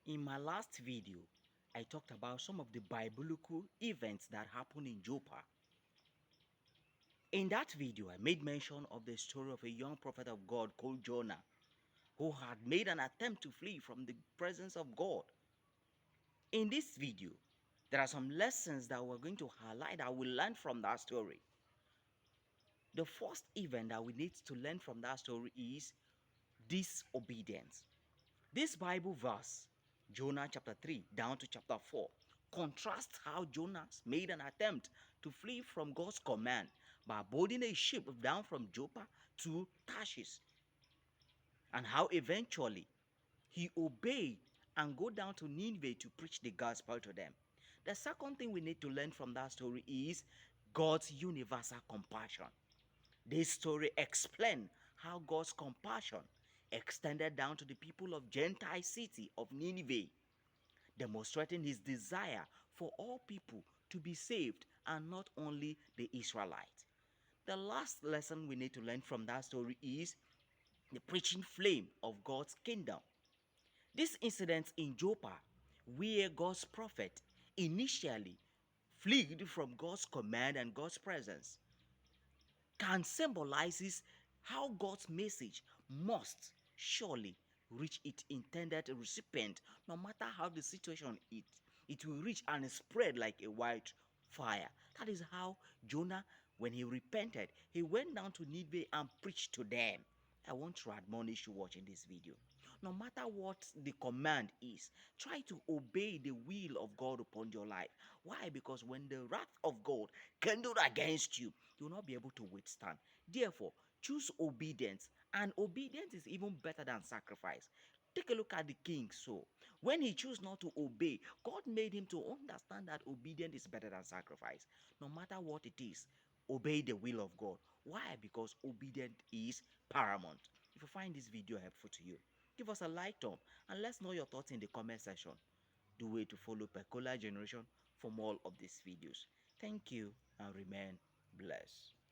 In my last video, I talked about some of the biblical events that happened in Joppa. In that video, I made mention of the story of a young prophet of God called Jonah, who had made an attempt to flee from the presence of God. In this video, there are some lessons that we're going to highlight that we learn from that story. The first event that we need to learn from that story is disobedience. This Bible verse, Jonah chapter 3 down to chapter 4, contrasts how Jonah made an attempt to flee from God's command by boarding a ship down from Joppa to Tarshish, and how eventually he obeyed and go down to Nineveh to preach the gospel to them. The second thing we need to learn from that story is God's universal compassion. This story explains how God's compassion extended down to the people of Gentile city of Nineveh, demonstrating his desire for all people to be saved and not only the Israelites. The last lesson we need to learn from that story is the preaching flame of God's kingdom. This incident in Joppa, where God's prophet initially fled from God's command and God's presence, can symbolizes how God's message must surely reach its intended recipient, no matter how the situation is. It will reach and spread like a wildfire. That is how Jonah, when he repented, he went down to Nineveh and preached to them. I want to admonish you watching this video. No matter what the command is, try to obey the will of God upon your life. Why? Because when the wrath of God kindled against you, you will not be able to withstand. Therefore, choose obedience, and obedience is even better than sacrifice. Take a look at the king. So, when he chose not to obey, God made him to understand that obedience is better than sacrifice. No matter what it is, obey the will of God. Why? Because obedience is paramount. If you find this video helpful to you, give us a like thumb and let's know your thoughts in the comment section. Do way to follow Peculiar Generation for more of these videos. Thank you and remain blessed.